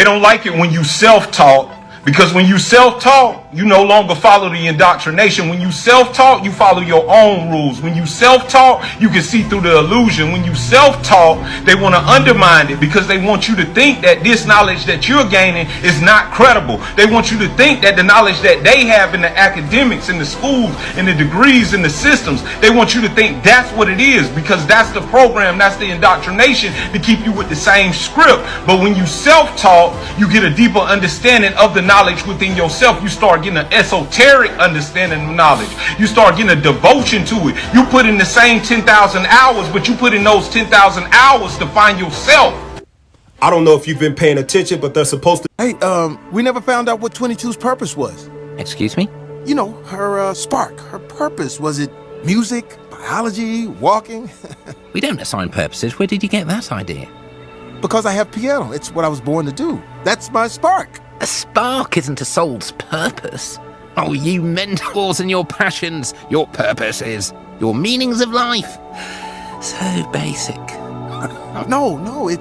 don't like it when you self-taught, because when you self-taught, you no longer follow the indoctrination. When you self-taught, you follow your own rules. When you self-taught, you can see through the illusion. When you self-taught, they want to undermine it because they want you to think that this knowledge that you're gaining is not credible. They want you to think that the knowledge that they have in the academics, in the schools, in the degrees, in the systems, they want you to think that's what it is, because that's the program, that's the indoctrination to keep you with the same script. But when you self-taught, you get a deeper understanding of the knowledge within yourself. You start getting an esoteric understanding of knowledge. You start getting a devotion to it. You put in the same 10,000 hours, but you put in those 10,000 hours to find yourself. I don't know if you've been paying attention, but they're supposed to... Hey, we never found out what 22's purpose was. Excuse me? You know, her spark, her purpose. Was it music, biology, walking? We don't assign purposes. Where did you get that idea? Because I have piano. It's what I was born to do. That's my spark. A spark isn't a soul's purpose. Oh, you mentors and your passions, your purposes, your meanings of life. So basic. No, it...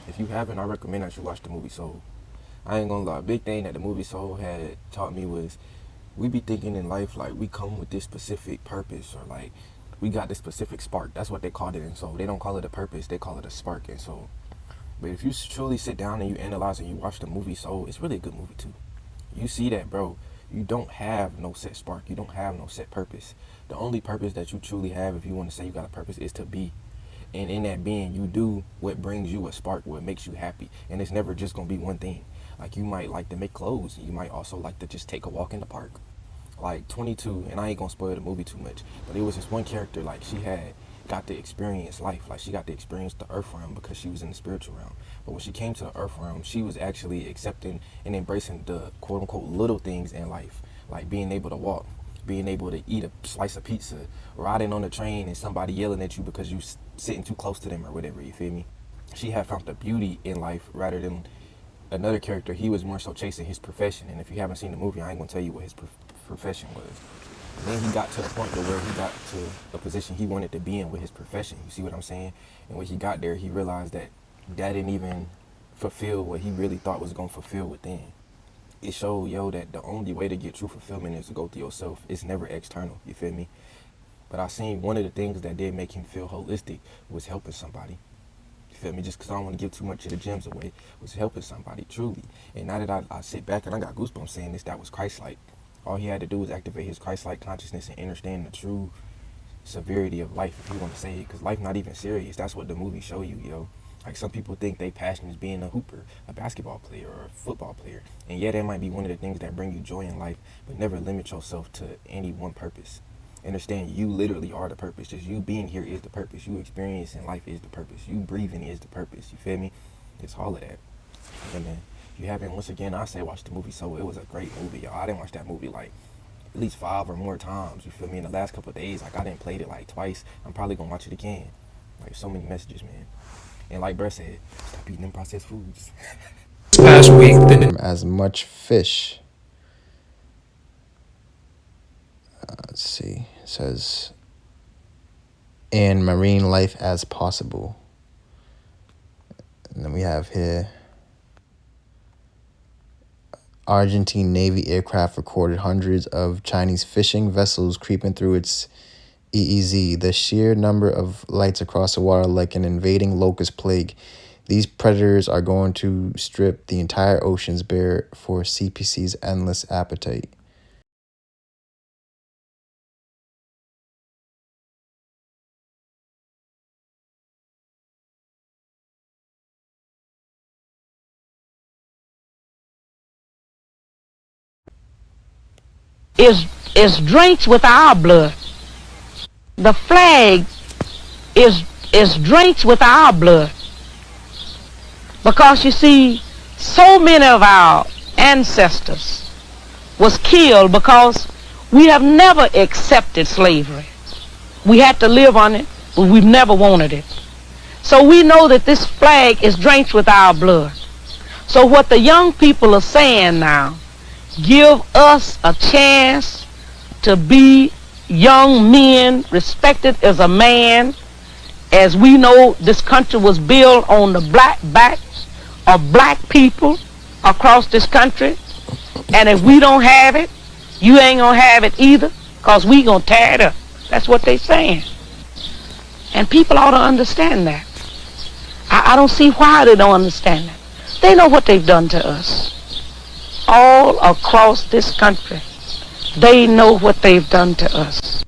If you haven't, I recommend that you watch the movie Soul. I ain't gonna lie, a big thing that the movie Soul had taught me was we be thinking in life like we come with this specific purpose, or like we got this specific spark. That's what they called it in Soul. They don't call it a purpose, they call it a spark in Soul. But if you truly sit down and you analyze and you watch the movie Soul, it's really a good movie too. You see that, bro, you don't have no set spark. You don't have no set purpose. The only purpose that you truly have, if you want to say you got a purpose, is to be. And in that being, you do what brings you a spark, what makes you happy. And it's never just going to be one thing. Like, you might like to make clothes. You might also like to just take a walk in the park. Like 22, and I ain't going to spoil the movie too much, but it was this one character, like, she got to experience life. Like, she got to experience the earth realm because she was in the spiritual realm. But when she came to the earth realm, she was actually accepting and embracing the quote-unquote little things in life, like being able to walk, being able to eat a slice of pizza, riding on the train and somebody yelling at you because you sitting too close to them or whatever, you feel me? She had found the beauty in life rather than another character. He was more so chasing his profession. And if you haven't seen the movie, I ain't gonna tell you what his profession was. And then he got to the point to where he got to a position he wanted to be in with his profession. You see what I'm saying? And when he got there, he realized that didn't even fulfill what he really thought was gonna fulfill within. It showed, that the only way to get true fulfillment is to go through yourself. It's never external, you feel me? But I seen one of the things that did make him feel holistic was helping somebody. You feel me? Just because I don't want to give too much of the gems away, was helping somebody, truly. And now that I sit back and I got goosebumps saying this, that was Christ-like. All he had to do was activate his Christ-like consciousness and understand the true severity of life, if you want to say it. Because life not even serious. That's what the movie show you, yo. Like, some people think they passion is being a hooper, a basketball player, or a football player. And yeah, that might be one of the things that bring you joy in life, but never limit yourself to any one purpose. Understand, you literally are the purpose. Just you being here is the purpose. You experiencing life is the purpose. You breathing is the purpose. You feel me? It's all of that. And then, if you haven't, once again, I say watch the movie Soul. It was a great movie, y'all. I didn't watch that movie like at least 5 or more times. You feel me? In the last couple of days, like, I didn't play it like twice. I'm probably gonna watch it again. Like, so many messages, man. And like Brett said, stop eating them processed foods. Last week, as much fish. Let's see. It says, and marine life as possible. And then we have here, Argentine Navy aircraft recorded hundreds of Chinese fishing vessels creeping through its EEZ. The sheer number of lights across the water like an invading locust plague. These predators are going to strip the entire oceans bare for CPC's endless appetite. Is drenched with our blood. The flag is drenched with our blood. Because you see, so many of our ancestors was killed because we have never accepted slavery. We had to live on it, but we've never wanted it. So we know that this flag is drenched with our blood. So what the young people are saying now, give us a chance to be young men, respected as a man. As we know, this country was built on the black backs of black people across this country. And if we don't have it, you ain't gonna have it either, because we gonna tear it up. That's what they saying. And people ought to understand that. I don't see why they don't understand that. They know what they've done to us. All across this country, they know what they've done to us.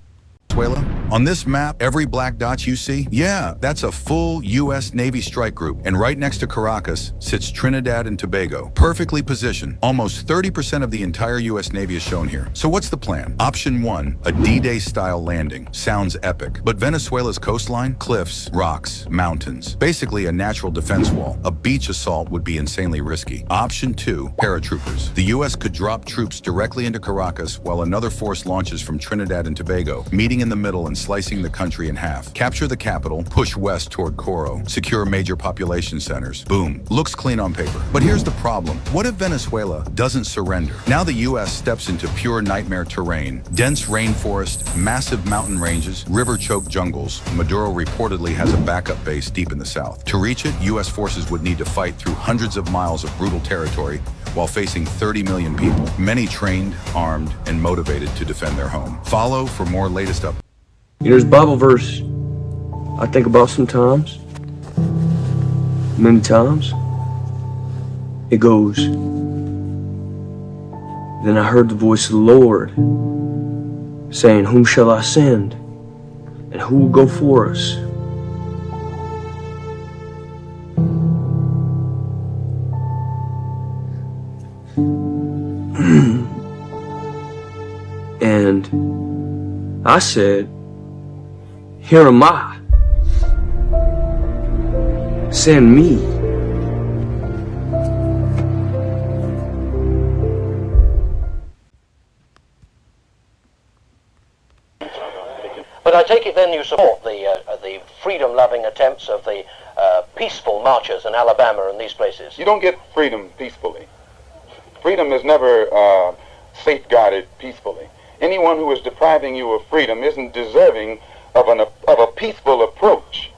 Venezuela. On this map, every black dot you see, yeah, that's a full U.S. Navy strike group. And right next to Caracas sits Trinidad and Tobago, perfectly positioned. Almost 30% of the entire U.S. Navy is shown here. So what's the plan? Option 1, a D-Day style landing. Sounds epic. But Venezuela's coastline? Cliffs, rocks, mountains. Basically a natural defense wall. A beach assault would be insanely risky. Option 2, paratroopers. The U.S. could drop troops directly into Caracas while another force launches from Trinidad and Tobago, meeting in the middle and slicing the country in half. Capture the capital, push west toward Coro, secure major population centers. Boom. Looks clean on paper. But here's the problem. What if Venezuela doesn't surrender? Now the U.S. steps into pure nightmare terrain. Dense rainforest, massive mountain ranges, river-choked jungles. Maduro reportedly has a backup base deep in the south. To reach it, U.S. forces would need to fight through hundreds of miles of brutal territory while facing 30 million people, many trained, armed, and motivated to defend their home. Follow for more latest updates. There's a Bible verse I think about sometimes, many times. It goes, "Then I heard the voice of the Lord saying, Whom shall I send? And who will go for us?" And I said, "Here am I. Send me." But I take it then you support the freedom-loving attempts of the peaceful marchers in Alabama and these places. You don't get freedom peacefully. Freedom is never safeguarded peacefully. Anyone who is depriving you of freedom isn't deserving of a peaceful approach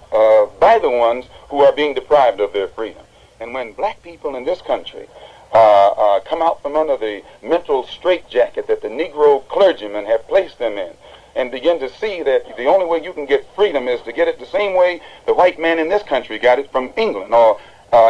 by the ones who are being deprived of their freedom. And when black people in this country come out from under the mental straitjacket that the Negro clergymen have placed them in, and begin to see that the only way you can get freedom is to get it the same way the white man in this country got it from England, or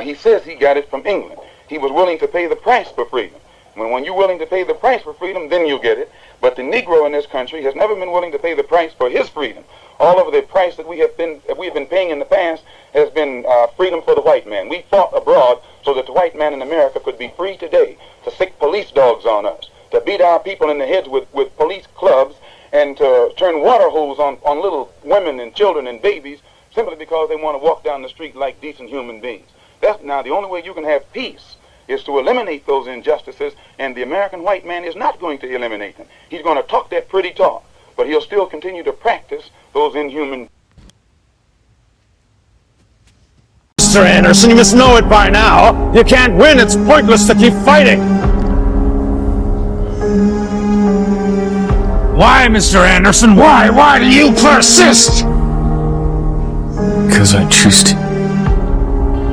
he says he got it from England. He was willing to pay the price for freedom. When you're willing to pay the price for freedom, then you get it. But the Negro in this country has never been willing to pay the price for his freedom. All of the price that we have been paying in the past has been freedom for the white man. We fought abroad so that the white man in America could be free today to sick police dogs on us, to beat our people in the heads with police clubs, and to turn water hose on little women and children and babies simply because they want to walk down the street like decent human beings. Now the only way you can have peace is to eliminate those injustices, and the American white man is not going to eliminate them. He's going to talk that pretty talk, but he'll still continue to practice those inhuman. Mr. Anderson, you must know it by now. You can't win. It's pointless to keep fighting. Why, Mr. Anderson? Why? Why do you persist? Because I choose to.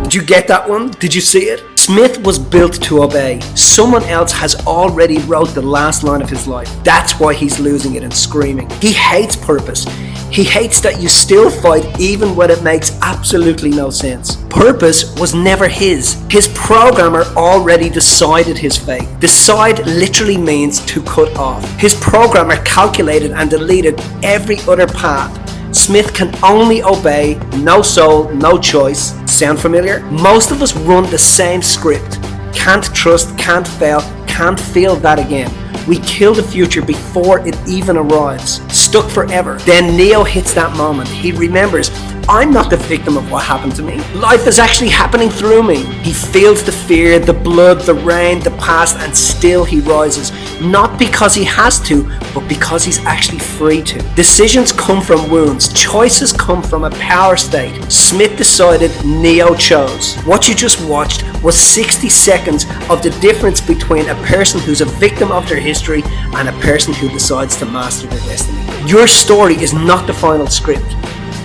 Did you get that one? Did you see it? Smith was built to obey. Someone else has already wrote the last line of his life. That's why he's losing it and screaming. He hates purpose. He hates that you still fight even when it makes absolutely no sense. Purpose was never his. His programmer already decided his fate. Decide literally means to cut off. His programmer calculated and deleted every other path. Smith can only obey, no soul, no choice. Sound familiar? Most of us run the same script. Can't trust, can't fail, can't feel that again. We kill the future before it even arrives. Stuck forever. Then Neo hits that moment. He remembers, I'm not the victim of what happened to me. Life is actually happening through me. He feels the fear, the blood, the rain, the past, and still he rises. Not because he has to, but because he's actually free to. Decisions come from wounds. Choices come from a power state. Smith decided, Neo chose. What you just watched was 60 seconds of the difference between a person who's a victim of their history and a person who decides to master their destiny. Your story is not the final script.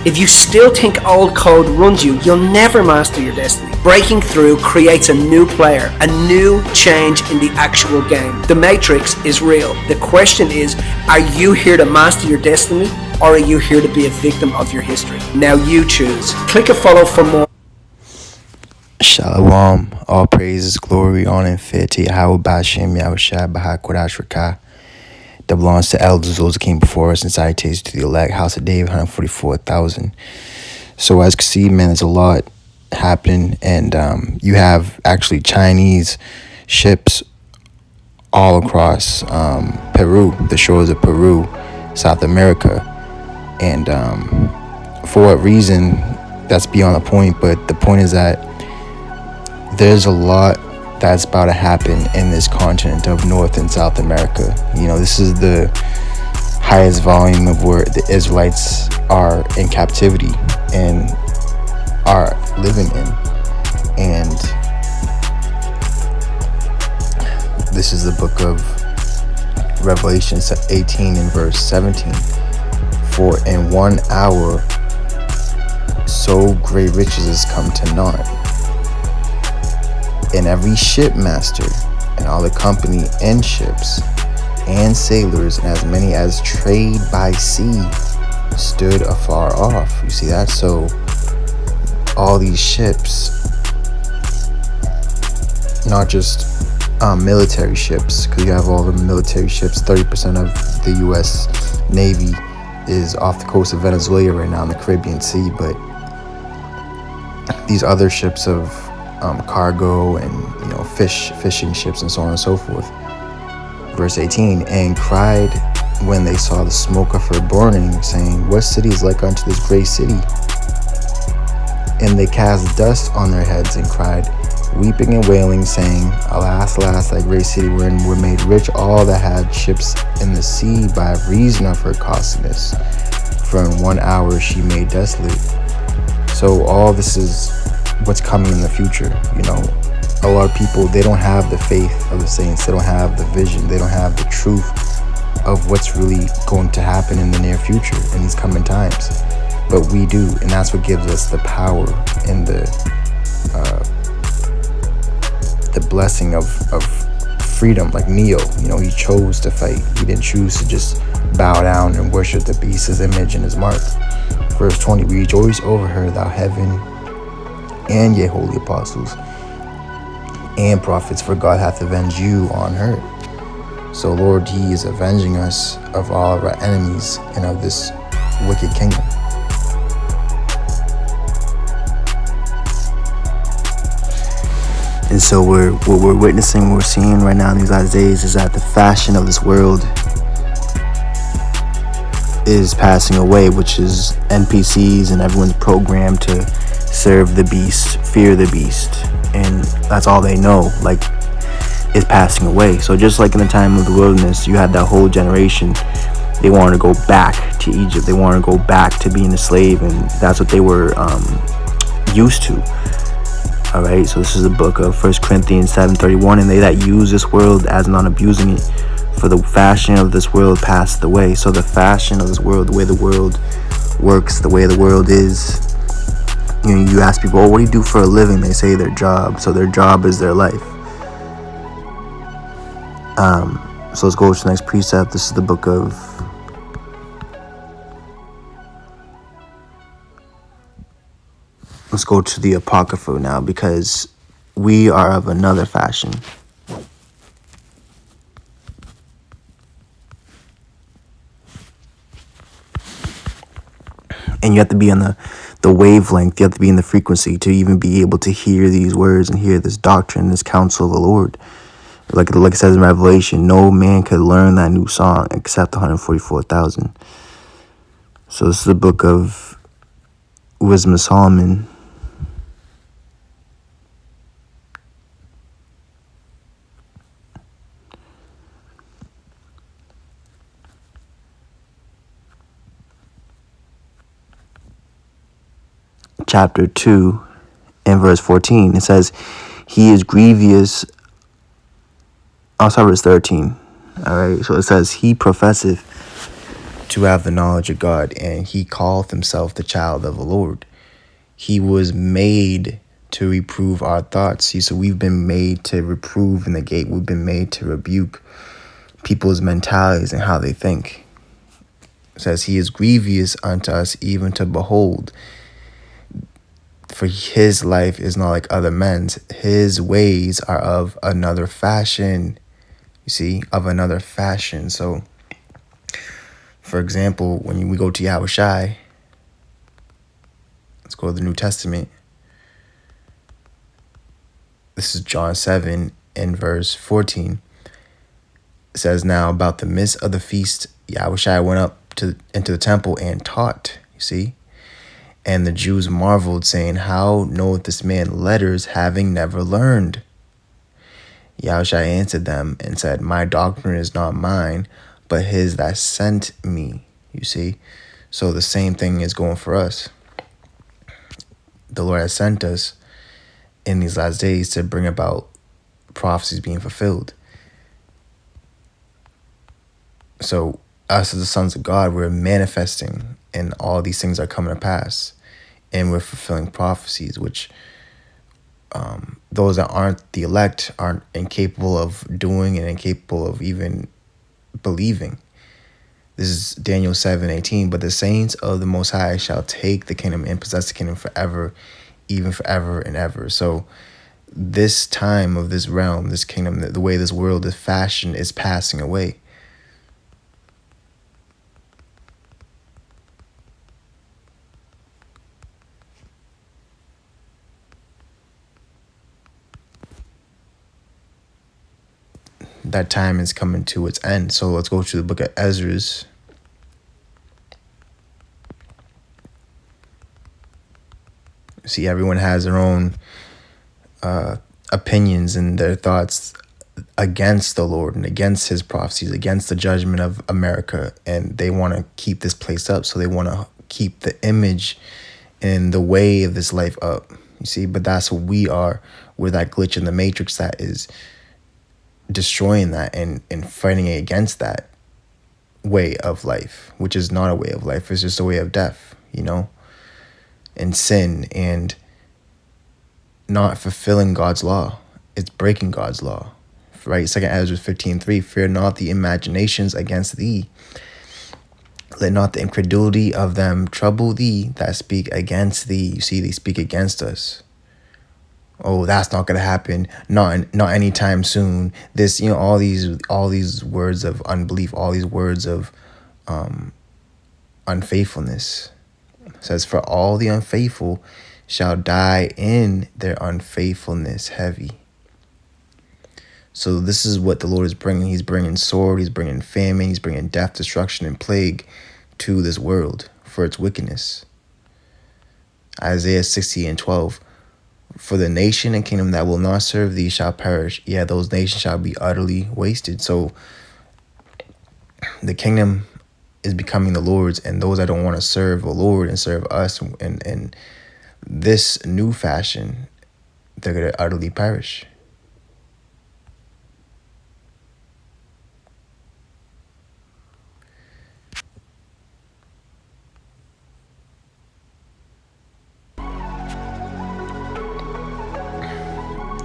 If you still think old code runs you, you'll never master your destiny. Breaking through creates a new player, a new change in the actual game. The Matrix is real. The question is, are you here to master your destiny, or are you here to be a victim of your history? Now you choose. Click a follow for more. Shalom, all praises, glory, honor, and fear to Yahweh Ba'Shem, Yahushua, Bahakodash Rakah, that belongs to elders, those that came before us, and salutations to the elect, House of David, 144,000. So as you can see, man, there's a lot happening, and you have actually Chinese ships all across Peru, the shores of Peru, South America, and for what reason, that's beyond the point, but the point is that there's a lot that's about to happen in this continent of North and South America. You know, this is the highest volume of where the Israelites are in captivity and are living in. And this is the book of Revelation 18 and verse 17. For in 1 hour so great riches has come to naught, and every shipmaster and all the company and ships and sailors and as many as trade by sea stood afar off. You see that? So all these ships, not just military ships, because you have all the military ships. 30% of the U.S. Navy is off the coast of Venezuela right now in the Caribbean Sea, but these other ships of cargo and fishing ships and so on and so forth. Verse 18, and cried when they saw the smoke of her burning, saying, what city is like unto this great city? And they cast dust on their heads and cried, weeping and wailing, saying, alas, alas, that great city wherein were made rich all that had ships in the sea by reason of her costliness. For in 1 hour she made desolate. So all this is what's coming in the future. A lot of people, they don't have the faith of the saints, they don't have the vision, they don't have the truth of what's really going to happen in the near future in these coming times, but we do, and that's what gives us the power and the blessing of freedom. Like Neo, he chose to fight. He didn't choose to just bow down and worship the beast, his image and his mark. Verse 20, rejoice over her, thou heaven, and ye holy apostles and prophets, for God hath avenged you on her. So Lord, he is avenging us of all of our enemies and of this wicked kingdom. And so what we're witnessing, what we're seeing right now in these last days is that the fashion of this world is passing away, which is NPCs and everyone's programmed to serve the beast, fear the beast, and that's all they know, like, is passing away. So just like in the time of the wilderness, you had that whole generation, they wanted to go back to Egypt, they wanted to go back to being a slave, and that's what they were used to. All right, so this is the book of 1 Corinthians 7:31, and they that use this world as not abusing it, for the fashion of this world passeth away. So the fashion of this world, the way the world works, the way the world is, you ask people, oh, what do you do for a living? They say their job. So their job is their life. So let's go to the next precept. This is the book of let's go to the Apocrypha now, because we are of another fashion. And you have to be on the wavelength, you have to be in the frequency to even be able to hear these words and hear this doctrine, this counsel of the Lord. Like it says in Revelation, no man could learn that new song except 144,000. So this is the book of Wisdom of Solomon. Chapter 2 and verse 14. It says, he is grievous. I'll start verse 13. All right, so it says, he professeth to have the knowledge of God, and he called himself the child of the Lord. He was made to reprove our thoughts. See, so we've been made to reprove and negate. We've been made to rebuke people's mentalities and how they think. It says he is grievous unto us even to behold. For his life is not like other men's. His ways are of another fashion. You see, of another fashion. So, for example, when we go to Yahushai, let's go to the New Testament. This is John 7 and verse 14. It says, now about the midst of the feast, Yahushua went up into the temple and taught, you see. And the Jews marveled, saying, how knoweth this man letters, having never learned? Yahushua answered them and said, my doctrine is not mine, but his that sent me, you see. So the same thing is going for us. The Lord has sent us in these last days to bring about prophecies being fulfilled. So us as the sons of God, we're manifesting, and all these things are coming to pass, and we're fulfilling prophecies, which those that aren't the elect aren't incapable of doing and incapable of even believing. This is Daniel 7:18. But the saints of the Most High shall take the kingdom and possess the kingdom forever, even forever and ever. So this time of this realm, this kingdom, the way this world is fashioned is passing away. That time is coming to its end. So let's go to the book of Ezra's. See, everyone has their own opinions and their thoughts against the Lord and against his prophecies, against the judgment of America. And they want to keep this place up. So they want to keep the image and the way of this life up. You see, but that's what we are. We're that glitch in the matrix that is destroying that and fighting against that way of life, which is not a way of life. It's just a way of death, you know, and sin and not fulfilling God's law. It's breaking God's law, right? 2 Ezra 15:3, fear not the imaginations against thee. Let not the incredulity of them trouble thee that speak against thee. You see, they speak against us. Oh, that's not gonna happen. Not anytime soon. This, you know, all these words of unbelief, all these words of unfaithfulness. It says, for all the unfaithful shall die in their unfaithfulness heavy. So this is what the Lord is bringing. He's bringing sword. He's bringing famine. He's bringing death, destruction, and plague to this world for its wickedness. Isaiah 60:12. For the nation and kingdom that will not serve thee shall perish. Yeah, those nations shall be utterly wasted. So the kingdom is becoming the Lord's, and those that don't want to serve the Lord and serve us and this new fashion, they're going to utterly perish.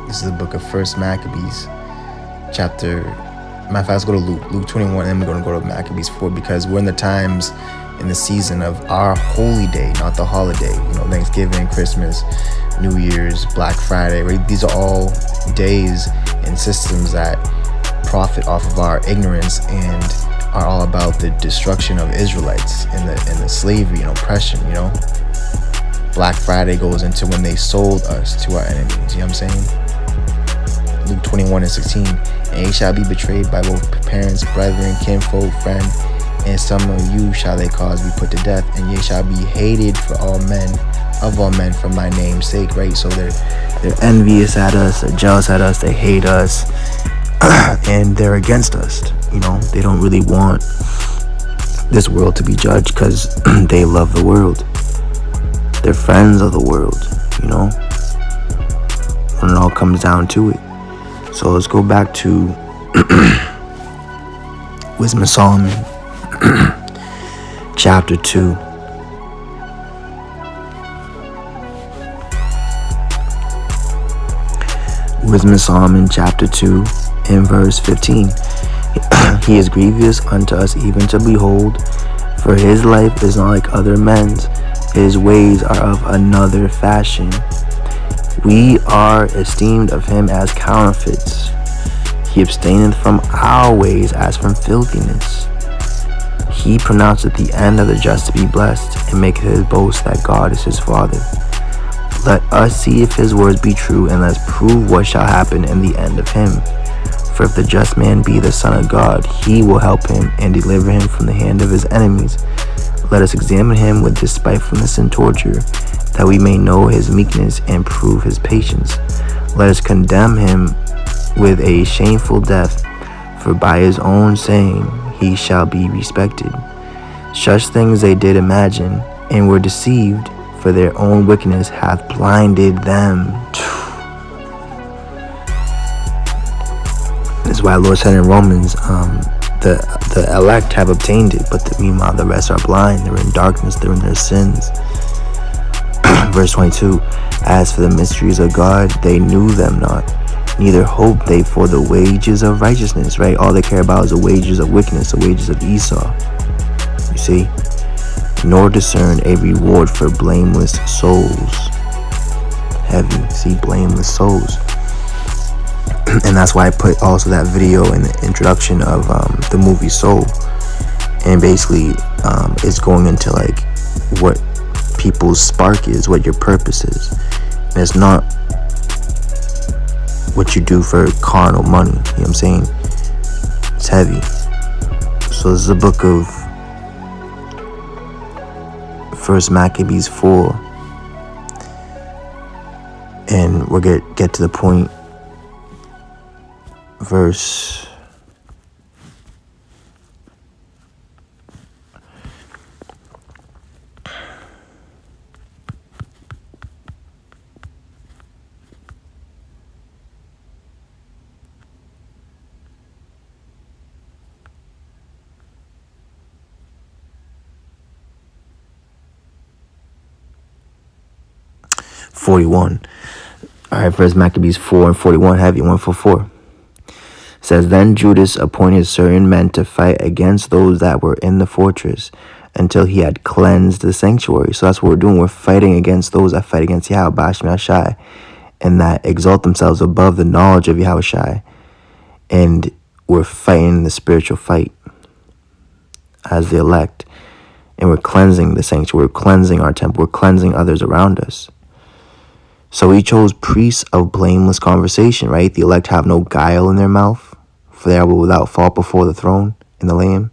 This is the book of 1 Maccabees, chapter. Matter of fact, let's go to Luke 21, and then we're going to go to Maccabees 4, because we're in the times, in the season of our holy day, not the holiday. You know, Thanksgiving, Christmas, New Year's, Black Friday, right? These are all days and systems that profit off of our ignorance and are all about the destruction of Israelites and the slavery and oppression, you know? Black Friday goes into when they sold us to our enemies, you know what I'm saying? Luke 21:16, and ye shall be betrayed by both parents, brethren, kinfolk, friend, and some of you shall they cause be put to death, and ye shall be hated for all men for my name's sake, right? So they're envious at us, they're jealous at us, they hate us, and they're against us. You know, they don't really want this world to be judged because they love the world. They're friends of the world, you know, when it all comes down to it. So let's go back to Wisdom of Solomon, chapter 2. Wisdom of Solomon, chapter 2, in verse 15. He is grievous unto us even to behold, for his life is not like other men's, his ways are of another fashion. We are esteemed of him as counterfeits. He abstaineth from our ways as from filthiness. He pronounceth the end of the just to be blessed, and maketh his boast that God is his father. Let us see if his words be true, and let us prove what shall happen in the end of him. For if the just man be the son of God, he will help him and deliver him from the hand of his enemies. Let us examine him with despitefulness and torture, that we may know his meekness and prove his patience. Let us condemn him with a shameful death, for by his own saying he shall be respected. Such things they did imagine, and were deceived, for their own wickedness hath blinded them. This is why Lord said in Romans, the elect have obtained it, but meanwhile the rest are blind. They're in darkness, they're in their sins. Verse 22, as for the mysteries of God, they knew them not, neither hoped they for the wages of righteousness, right? All they care about is the wages of wickedness, the wages of Esau. You see? Nor discern a reward for blameless souls. Heavy, see, blameless souls. And that's why I put also that video in the introduction of the movie Soul. And basically, it's going into like what people's spark is, what your purpose is. And it's not what you do for carnal money. You know what I'm saying? It's heavy. So this is a book of 1 Maccabees 4. And we're gonna get to the point. Verse 41. Alright, 1 Maccabees 4 and 41, heavy, 144. Says, then Judas appointed certain men to fight against those that were in the fortress until he had cleansed the sanctuary. So that's what we're doing. We're fighting against those that fight against Yahweh Bashmi Ashai, and that exalt themselves above the knowledge of Yahweh Shai. And we're fighting the spiritual fight as the elect. And we're cleansing the sanctuary. We're cleansing our temple. We're cleansing others around us. So he chose priests of blameless conversation, right? The elect have no guile in their mouth, for they are without fault before the throne in the Lamb,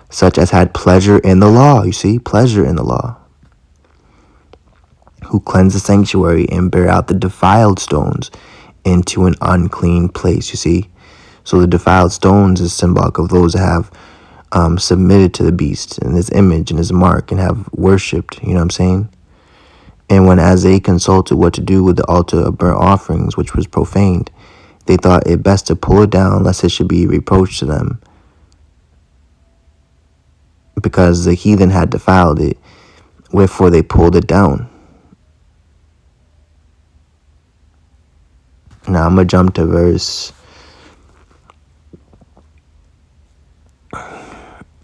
such as had pleasure in the law. You see, pleasure in the law, who cleanse the sanctuary and bear out the defiled stones into an unclean place. You see, so the defiled stones is symbolic of those that have submitted to the beast and his image and his mark and have worshipped. You know what I'm saying? And when as they consulted what to do with the altar of burnt offerings, which was profaned, they thought it best to pull it down, lest it should be reproached to them, because the heathen had defiled it, wherefore they pulled it down. Now I'm going to jump to verse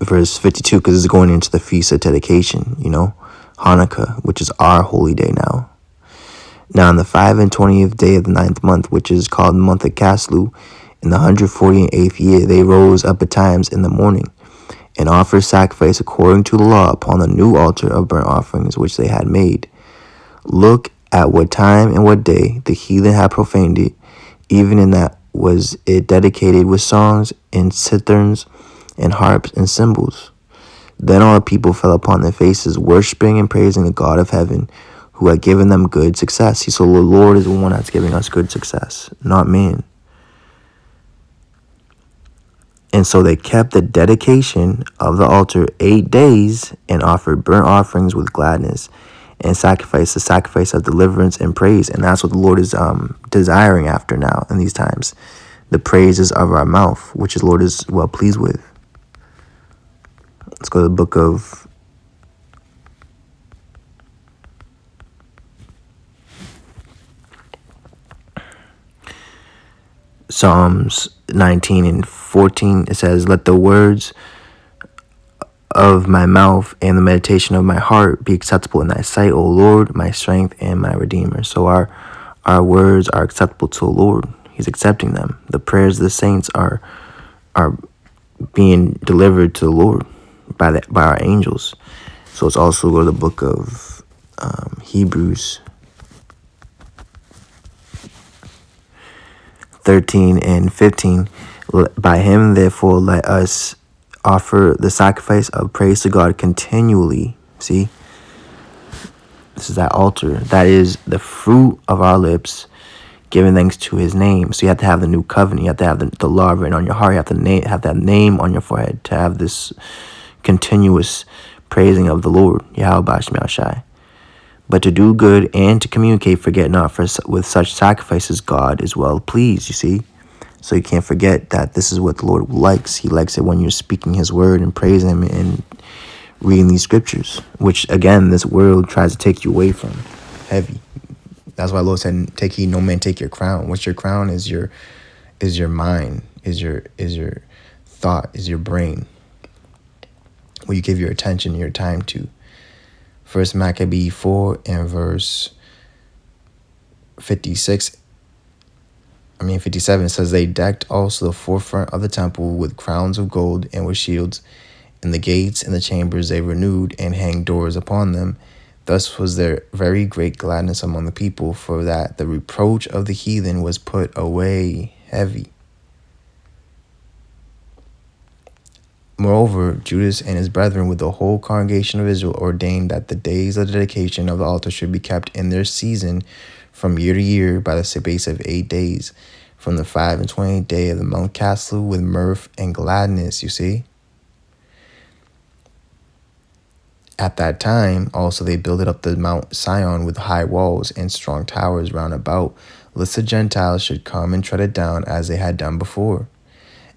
52, because it's going into the Feast of Dedication, you know, Hanukkah, which is our holy day now. Now on the 25th day of the 9th month, which is called the month of Caslu, in the 148th year, they rose up betimes in the morning, and offered sacrifice according to the law upon the new altar of burnt offerings which they had made. Look at what time and what day the heathen had profaned it, even in that was it dedicated with songs and citherns and harps and cymbals. Then all the people fell upon their faces, worshiping and praising the God of heaven, who had given them good success. See, so the Lord is the one that's giving us good success, not man. And so they kept the dedication of the altar 8 days and offered burnt offerings with gladness and sacrificed the sacrifice of deliverance and praise. And that's what the Lord is desiring after now in these times. The praises of our mouth, which the Lord is well pleased with. Let's go to the book of Psalms 19 and 14. It says, let the words of my mouth and the meditation of my heart be acceptable in thy sight, O Lord, my strength and my redeemer. So our words are acceptable to the Lord. He's accepting them. The prayers of the saints are being delivered to the Lord by our angels. So it's also go to the book of Hebrews 13 and 15. By him, therefore, let us offer the sacrifice of praise to God continually. See, this is that altar. That is the fruit of our lips, giving thanks to his name. So you have to have the new covenant. You have to have the law written on your heart. You have to have that name on your forehead to have this continuous praising of the Lord, Yahweh Shema Shai. But to do good and to communicate, forget not, for with such sacrifices God is well pleased, you see. So you can't forget that this is what the Lord likes. He likes it when you're speaking his word and praising him and reading these scriptures, which, again, this world tries to take you away from. Heavy. That's why the Lord said, take heed, no man take your crown. What's your crown is your mind, is your thought, is your brain. What you give your attention and your time to. First Maccabee 4 and verse 57 says, they decked also the forefront of the temple with crowns of gold and with shields, and the gates and the chambers they renewed and hanged doors upon them. Thus was there very great gladness among the people, for that the reproach of the heathen was put away. Heavy. Moreover, Judas and his brethren with the whole congregation of Israel ordained that the days of the dedication of the altar should be kept in their season from year to year by the space of 8 days, from the 25th day of the month Caslu, with mirth and gladness, you see. At that time also they builded up the Mount Sion with high walls and strong towers round about, lest the Gentiles should come and tread it down as they had done before.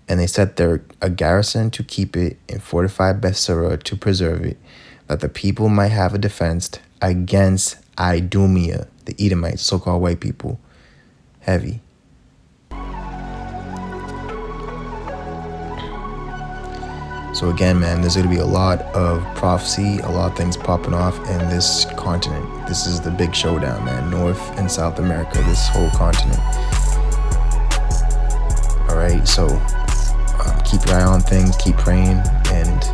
And they set there a garrison to keep it, and fortified Bethsura to preserve it, that the people might have a defense against Idumea, the Edomites, so-called white people. Heavy. So again, man, there's going to be a lot of prophecy, a lot of things popping off in this continent. This is the big showdown, man. North and South America, this whole continent. All right, so keep your eye on things, keep praying, and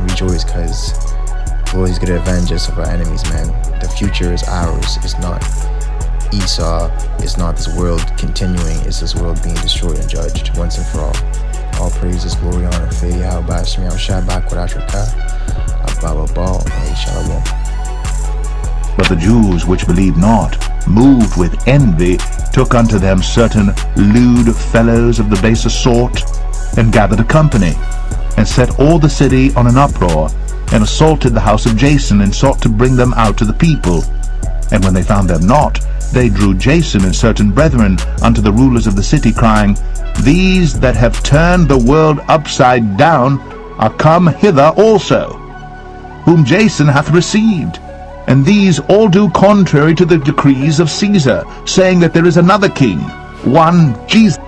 rejoice, because the Lord is going to avenge us of our enemies, man. The future is ours. It's not Esau. It's not this world continuing. It's this world being destroyed and judged once and for all. All praises, glory, honor, faith, Yahweh, Shema, Shabbat, Kodash, Abba, Baal, and Shalom. But the Jews which believed not, moved with envy, took unto them certain lewd fellows of the baser sort, and gathered a company, and set all the city on an uproar, and assaulted the house of Jason, and sought to bring them out to the people. And when they found them not, they drew Jason and certain brethren unto the rulers of the city, crying, These that have turned the world upside down are come hither also, whom Jason hath received. And these all do contrary to the decrees of Caesar, saying that there is another king, one Jesus.